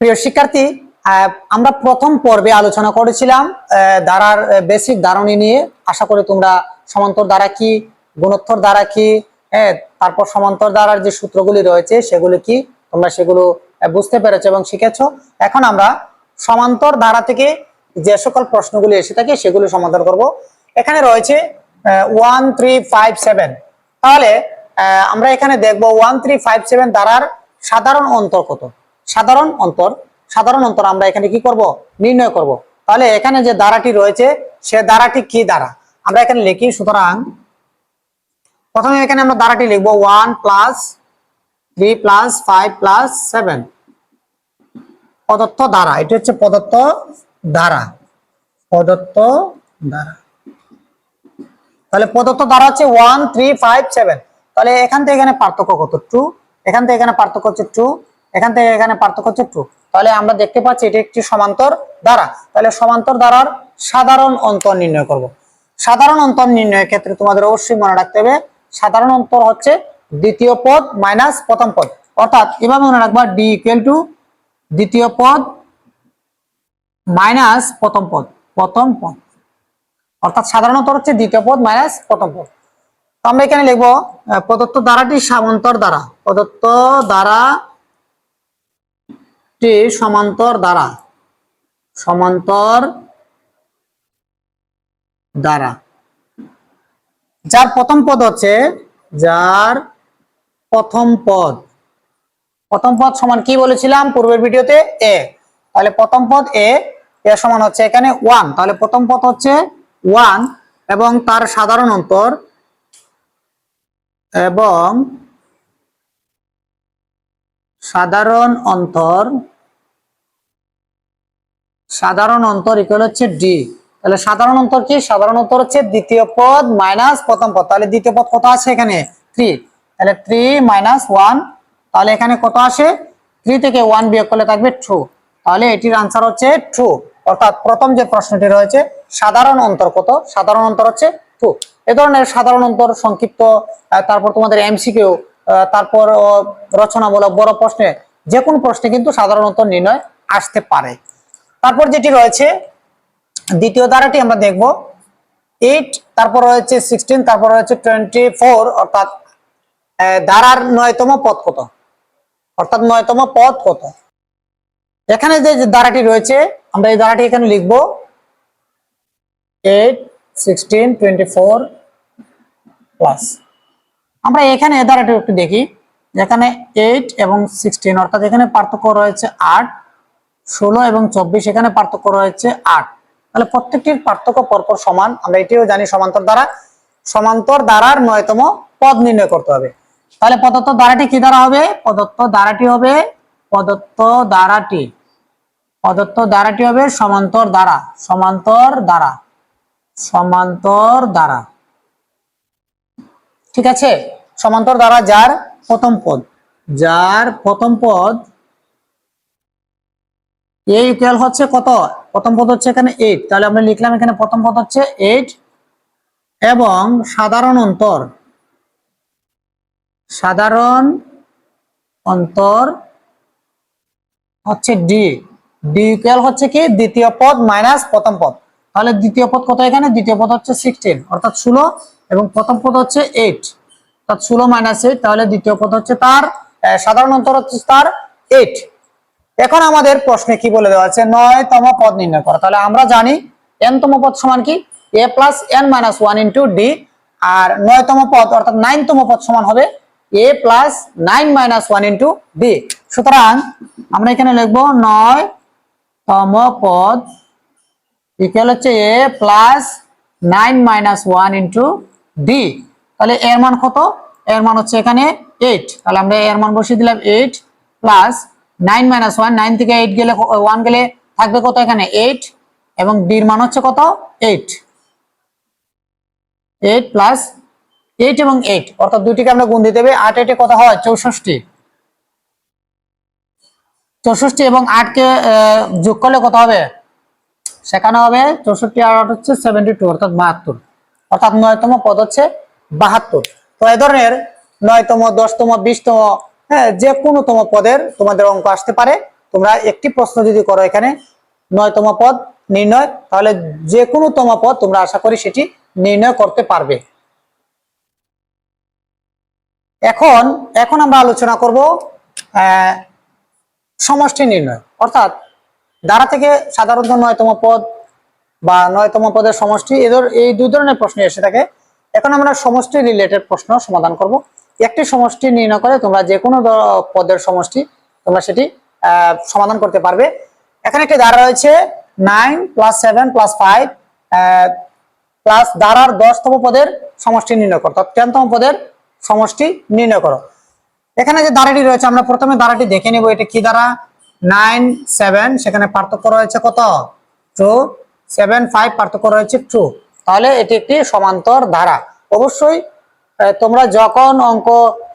প্রিয় শিক্ষার্থী, আমরা প্রথম পর্বে আলোচনা করেছিলাম ধারার বেসিক ধারণী নিয়ে। আশা করি তোমরা সমান্তর ধারা কি, গুণোত্তর ধারা কি, তারপর সমান্তর ধারার যে সূত্রগুলি রয়েছে সেগুলো কি, তোমরা সেগুলো বুঝতে পেরেছো এবং শিখেছো। এখন আমরা সমান্তর ধারা থেকে যে সকল প্রশ্নগুলি এসে থাকে সেগুলো সমাধান করব। এখানে রয়েছে 1, 3, 5, 7। তাহলে আমরা এখানে দেখবো 1, 3, 5, 7 ধারার সাধারণ অন্তর কত। সাধারণ অন্তর আমরা এখানে কি করব, নির্ণয় করব। তাহলে এখানে যে ধারাটি রয়েছে সে ধারাটি কি ধারা আমরা এখানে লিখি। সুতরাং প্রথমে এখানে আমরা ধারাটি লিখবো 1 + 3 + 5 + 7 প্রদত্ত ধারা। এটি হচ্ছে প্রদত্ত ধারা। তাহলে প্রদত্ত ধারা হচ্ছে 1, 3, 5, 7। তাহলে এখান থেকে এখানে পার্থক্য কত? 2। এখান থেকে এখানে পার্থক্য হচ্ছে 2। এখান থেকে এখানে পার্থক্য হচ্ছে 2। তাহলে আমরা দেখতে পাচ্ছি এটি একটি সমান্তর ধারা। তাহলে সমান্তর ধারার সাধারণ অন্তর নির্ণয় করব। সাধারণ অন্তর নির্ণয়ের ক্ষেত্রে তোমাদের অবশ্যই মনে রাখতে হবে সাধারণ অন্তর হচ্ছে দ্বিতীয় পদ মাইনাস প্রথম পদ। অর্থাৎ এভাবে মনে রাখবা d = দ্বিতীয় পদ মাইনাস প্রথম পদ। অর্থাৎ সাধারণ অন্তর হচ্ছে দ্বিতীয় পদ মাইনাস প্রথম পদ। তো আমরা এখানে লিখবো প্রদত্ত ধারাটি সমান্তর ধারা। প্রদত্ত ধারাটি সমান্তর ধারা যার প্রথম পদ সমান কি বলেছিলাম পূর্বের ভিডিওতে? a। তাহলে প্রথম পদ a সমান হচ্ছে এখানে 1। তাহলে প্রথম পদ হচ্ছে 1 এবং তার সাধারণ অন্তর ইকুয়াল হচ্ছে d। তাহলে সাধারণ অন্তর কি? সাধারণ অন্তর হচ্ছে দ্বিতীয় পদ মাইনাস প্রথম পদ। তাহলে দ্বিতীয় পদ কত আছে এখানে? 3। তাহলে 3 - 1। তাহলে এখানে কত আসে? 3 থেকে 1 বিয়োগ করলে থাকবে 2। তাহলে এটির আনসার হচ্ছে 2। অর্থাৎ প্রথম যে প্রশ্নটি রয়েছে সাধারণ অন্তর কত? সাধারণ অন্তর হচ্ছে 2। এ ধরনের সাধারণ অন্তর সংক্ষিপ্ত, তারপর তোমাদের এমসিকিউ, তারপর রচনামূলক বড় প্রশ্নে, যে কোনো প্রশ্নে কিন্তু সাধারণ অন্তর নির্ণয় আসতে পারে। তারপর যেটি রয়েছে দ্বিতীয় ধারাটি আমরা দেখব 8, তারপর রয়েছে 16, তারপর রয়েছে 24। অর্থাৎ ধারার 9তম পদ কত? এখানে যে ধারাটি রয়েছে আমরা এই ধারাটি এখানে লিখব 8, 16, 24 প্লাস। আমরা এখানে এই ধারাটি একটু দেখি। এখানে 8 এবং 16 অর্থাৎ এখানে পার্থক্য রয়েছে 8, 16 এবং 24 এখানে পার্থক্য রয়েছে 8। তাহলে প্রত্যেকটির পার্থক্য পরপর সমান। আমরা এটিও জানি সমান্তর ধারার 9তম পদ নির্ণয় করতে হবে। তাহলে প্রদত্ত ধারাটি কি দ্বারা হবে? প্রদত্ত ধারাটি হবে সমান্তর ধারা। ঠিক আছে? সমান্তর ধারা যার প্রথম পদ a ইকুয়াল হচ্ছে কত? প্রথম পদ হচ্ছে এখানে 8। তাহলে আমরা লিখলাম এখানে প্রথম পদ হচ্ছে 8 এবং সাধারণ অন্তর হচ্ছে d ইকুয়াল হচ্ছে কি? দ্বিতীয় পদ মাইনাস প্রথম পদ। তাহলে দ্বিতীয় পদ কত? এখানে দ্বিতীয় পদ হচ্ছে 16 অর্থাৎ 16 এবং প্রথম পদ হচ্ছে 8 অর্থাৎ 16 - 8। তাহলে দ্বিতীয় পদ হচ্ছে তার সাধারণ অন্তর হচ্ছে তার 8। এখন আমাদের প্রশ্নে কি বলে দেওয়া আছে? 9তম পদ নির্ণয় করা। তাহলে আমরা জানি nতম পদ সমান কি? a + n - 1 * d। আর 9তম পদ অর্থাৎ 9তম পদ সমান হবে a + 9 - 1 * d। সুতরাং আমরা এখানে লিখব 9তম পদ ইকুয়াল হচ্ছে a + 9 - 1 * d। তাহলে এর মান কত? এর মান হচ্ছে এখানে 8। তাহলে আমরা এর মান বসিয়ে দিলাম 8 + 9 - 1। 9 থেকে 8 গেলে 1 গেলে থাকবে কত? এখানে 8 এবং d এর মান হচ্ছে কত? 8 + 8 এবং 8 অর্থাৎ দুইটিকে আমরা গুণ দিতে হবে। 8 8 কত হয়? 64 এবং 8 কে যোগ করলে কত হবে? সেখানে হবে 64 আর 8 হচ্ছে 72 অর্থাৎ 72। অর্থাৎ 9তম পদ হচ্ছে 72। তো এই ধরনের 9তম, 10তম, 20তম, যে কোনো তম পদের তোমাদের অঙ্ক আসতে পারে। তোমরা একটি প্রশ্ন যদি করো এখানে 9তম পদ নির্ণয়, তাহলে যে কোনো তম পদ তোমরা আশা করি সেটি নির্ণয় করতে পারবে। এখন এখন আমরা আলোচনা করব সমষ্টি নির্ণয়, অর্থাৎ দ্বারা থেকে সাধারণত 9তম পদ বা 9তম পদের সমষ্টি এই দুই ধরনের প্রশ্ন এসে থাকে। এখন আমরা সমষ্টি রিলেটেড প্রশ্ন সমাধান করব। একটি সমষ্টি নির্ণয় করে তোমরা যে কোনো পদের সমষ্টি তোমরা সেটি সমাধান করতে পারবে। এখানে একটি ধারা রয়েছে 9 + 7 + 5 প্লাস ধারার 10তম পদের সমষ্টি নির্ণয় করো, অর্থাৎ 10তম পদের সমষ্টি নির্ণয় করো। এখানে যে ধারাটি রয়েছে আমরা প্রথমে ধারাটি দেখে নেব, এটা কি ধারা? 9 7, সেখানে পার্থক্য রয়েছে কত? 2। 7 5 পার্থক্য রয়েছে 2। তাহলে এটি একটি সমান্তর ধারা। অবশ্যই তোমরা যখন অঙ্ক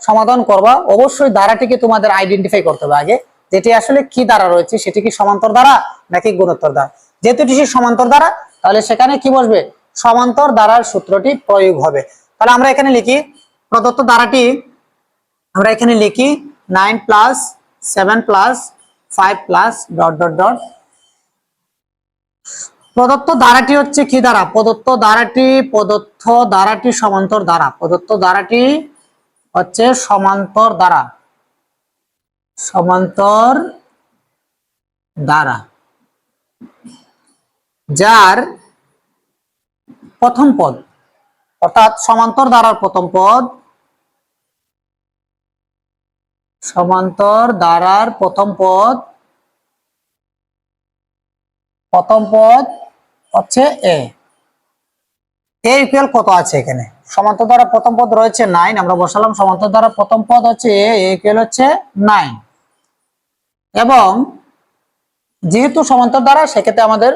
সমাধান করবা অবশ্যই ধারাটিকে তোমাদের আইডেন্টিফাই করতে হবে আগে, যেটি আসলে কি ধারা রয়েছে, সেটি কি সমান্তর ধারা নাকি গুণোত্তর ধারা। যেহেতু এটি সমান্তর ধারা তাহলে সেখানে কি বসবে? সমান্তর ধারার সূত্রটি প্রয়োগ হবে। তাহলে আমরা এখানে লিখি প্রদত্ত ধারাটি, আমরা এখানে লিখি 9 + 7 + 5 .. প্রদত্ত ধারাটি হচ্ছে কি ধারা? প্রদত্ত ধারাটি সমান্তর ধারা। প্রদত্ত ধারাটি হচ্ছে সমান্তর ধারা। সমান্তর ধারা যার প্রথম পদ, অর্থাৎ সমান্তর ধারার প্রথম পদ, সমান্তর ধারার প্রথম পদ হচ্ছে এ। ইকুয়াল কত আছে এখানে? সমান্তর ধারা প্রথম পদ রয়েছে 9, আমরা বসালাম সমান্তর ধারা প্রথম পদ হচ্ছে এ ইকুয়াল হচ্ছে 9। এবং যেহেতু সমান্তর ধারা সেক্ষেত্রে আমাদের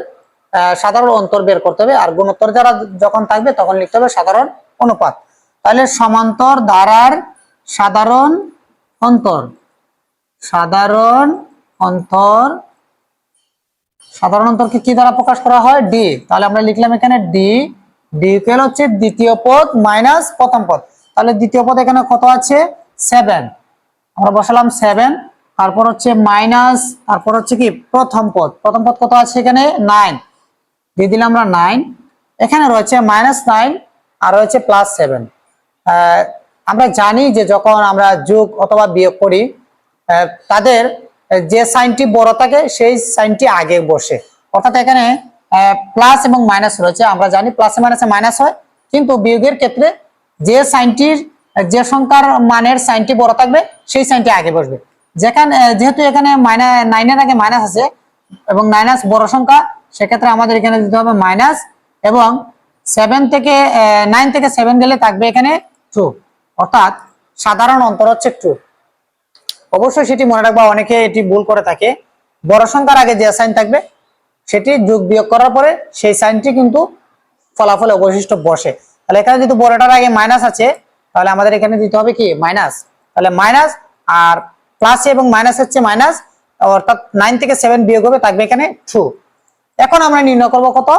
সাধারণ অন্তর বের করতে হবে, আর গুণোত্তর ধারা যখন থাকবে তখন লিখতে হবে সাধারণ অনুপাত। তাহলে সমান্তর ধারার সাধারণ অন্তর, সাধারণ অন্তরকে কি দ্বারা প্রকাশ করা হয়? ডি। তাহলে আমরা লিখলাম এখানে ডি ইকুয়াল হচ্ছে দ্বিতীয় পদ মাইনাস প্রথম পদ। তাহলে দ্বিতীয় পদ এখানে কত আছে? 7, আমরা বসালাম 7, তারপর হচ্ছে মাইনাস, তারপর হচ্ছে কি প্রথম পদ কত আছে এখানে? 9 দিয়ে দিলাম আমরা 9। এখানে রয়েছে -9 আর রয়েছে +7। আমরা জানি যে যখন আমরা যোগ অথবা বিয়োগ করি তাদের যে সাইনটি বড় থাকে সেই সাইনটি আগে বসে, অর্থাৎ এখানে প্লাস এবং মাইনাস রয়েছে। আমরা জানি প্লাসে মাইনাসে মাইনাস হয়, কিন্তু বিয়োগের ক্ষেত্রে যে সাইনটির যে সংখ্যার মানের সাইনটি বড় থাকবে সেই সাইনটি আগে বসবে। যেহেতু এখানে -9 এর আগে মাইনাস আছে এবং মাইনাস বড় সংখ্যা, সেক্ষেত্রে আমাদের এখানে দিতে হবে মাইনাস, এবং 9 থেকে 7 গেলে থাকবে এখানে 2, অর্থাৎ সাধারণ অন্তর হচ্ছে 2। অবশ্যই সেটি মনে রাখবা, অনেকে এটি ভুল করে থাকে। বড় সংখ্যার আগে যে সাইন থাকবে সেটি যোগ বিয়োগ করার পরে সেই সাইনটি কিন্তু ফলাফলে অবশিষ্ট বসে। তাহলে এখানে যদি বড়টার আগে মাইনাস আছে তাহলে আমাদের এখানে দিতে হবে কি? মাইনাস। তাহলে মাইনাস আর প্লাসে এবং মাইনাস হচ্ছে মাইনাস, অর্থাৎ 9 থেকে 7 বিয়োগ হবে, থাকবে এখানে 2। এখন আমরা নির্ণয় করব কত?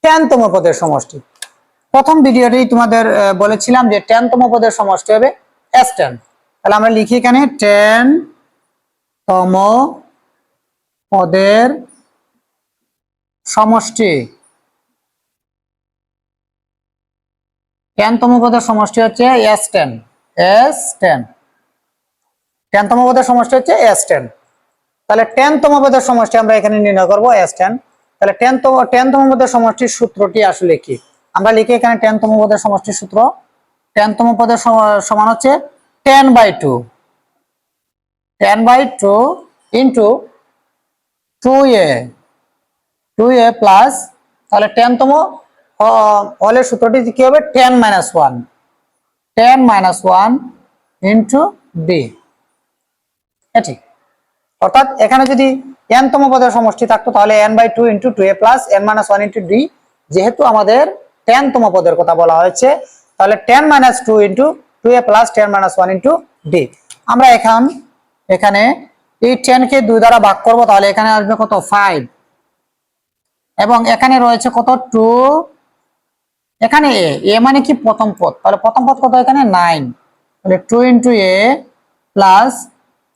10তম পদের সমষ্টি। প্রথম ভিডিওতে তোমাদের বলেছিলাম যে 10তম পদের সমষ্টি হবে S10। তাহলে আমরা লিখি এখানে 10তম পদের সমষ্টি। 10তম পদের সমষ্টি হচ্ছে S10। 10তম পদের সমষ্টি হচ্ছে S10। তাহলে 10তম পদের সমষ্টি আমরা এখানে নির্ণয় করব S10। তাহলে 10তম পদের সমষ্টির সূত্রটি আসলে কি? আমরা লিখি এখানে 10তম পদের সমষ্টির সূত্র। 10তম পদের সমান হচ্ছে 10/2 ইন্টু 2a প্লাস, তাহলে 10তম হলের সূত্রটি কি হবে? 10 - 1 ইন্টু d। এটি অর্থাৎ এখানে যদি n তম পদের সমষ্টি থাকতো তাহলে n/2 into 2a plus n - 1 into d। যেহেতু আমাদের 10তম পদের কথা বলা হয়েছে তাহলে 10 - 2 into 2a plus 10 - 1 into d। আমরা এখানে এই 10 কে 2 দ্বারা ভাগ করব, তাহলে এখানে আসবে কত? 5, এবং এখানে রয়েছে কত? 2। এখানে a মানে কি? প্রথম পদ। তাহলে প্রথম পদ কত? এখানে 9। তাহলে 2 ইন্টু a প্লাস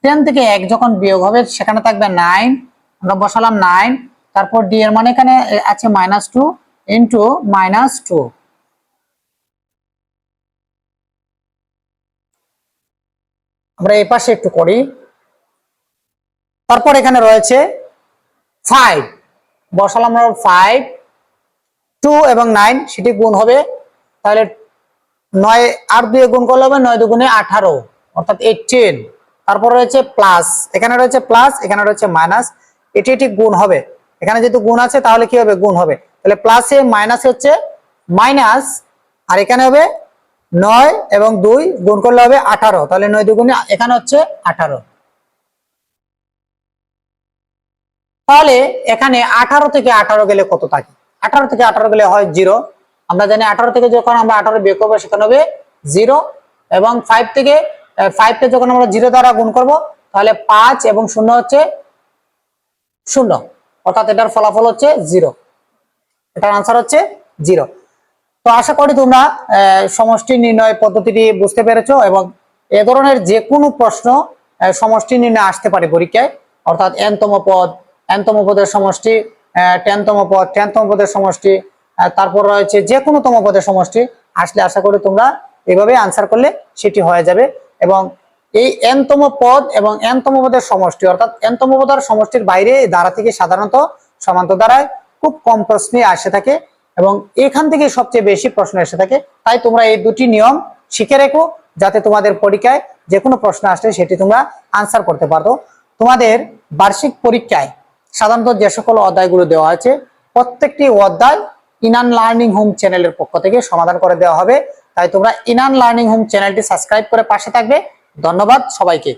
10 থেকে 1 যখন বিয়োগ হবে সেখানে থাকবে 9, আমরা বসালাম 9, তারপর ডি এর মানে এখানে আছে -2 ইনটু -2। আমরা এই পাশে একটু করি। তারপর এখানে রয়েছে 5, বসালাম আমরা 5, 2 এবং 9 সেটি গুণ হবে, তাহলে 9 আর 2 গুণ করলে হবে 9 দুগুণে 18 অর্থাৎ 18। তারপর রয়েছে প্লাস, এখানে রয়েছে প্লাস, এখানে রয়েছে মাইনাস, এটি এটি গুণ হবে, এখানে যেহেতু গুণ আছে তাহলে কি হবে গুণ হবে, তাহলে প্লাসে মাইনাস হচ্ছে মাইনাস, আর এখানে হবে 9 এবং 2 গুণ করলে হবে 18, তাহলে 9 দুগুণে এখানে হচ্ছে 18। তাহলে এখানে 18 থেকে 18 গেলে কত থাকে? 18 থেকে 18 গেলে হয় 0। আমরা জানি 18 থেকে যখন আমরা 18 বিয়োগ করবো সেখানে হবে 0, এবং 5 থেকে 5 কে যখন আমরা 0 দ্বারা গুণ করব তাহলে 5 এবং 0 হচ্ছে 0, অর্থাৎ এটার ফলাফল হচ্ছে 0, এটার আনসার হচ্ছে 0। তো আশা করি তোমরা সমষ্টি নির্ণয় পদ্ধতিটি বুঝতে পেরেছো, এবং এ ধরনের যে কোনো প্রশ্ন সমষ্টি নির্ণয় আসতে পারে পরীক্ষায়, অর্থাৎ n-তম পদ, n-তম পদের সমষ্টি, 10-তম পদ, 10-তম পদের সমষ্টি, তারপর রয়েছে যে কোনো তম পদের সমষ্টি আসলে আশা করি তোমরা এভাবে আনসার করলে সেটি হয়ে যাবে। এবং এই n-তম পদ এবং n-তম পদের সমষ্টি, অর্থাৎ n-তম পদের সমষ্টির বাইরে দ্বারা থেকে সাধারণত সমান্তর দ্বারায় খুব কম প্রশ্নই আসে থাকে, এবং এখান থেকে সবচেয়ে বেশি প্রশ্ন এসে থাকে। তাই তোমরা এই দুটি নিয়ম শিখে রেখো, যাতে তোমাদের পরীক্ষায় যে কোনো প্রশ্ন আসলে সেটি তোমরা আনসার করতে পারো। তোমাদের বার্ষিক পরীক্ষায় সাধারণত যে সকল অধ্যায়গুলো দেওয়া আছে প্রত্যেকটি অধ্যায় ইনান লার্নিং হোম চ্যানেলের পক্ষ থেকে সমাধান করে দেওয়া হবে। তাই তোমরা ইনান লার্নিং হোম চ্যানেলটি সাবস্ক্রাইব করে পাশে থাকবে। ধন্যবাদ সবাইকে।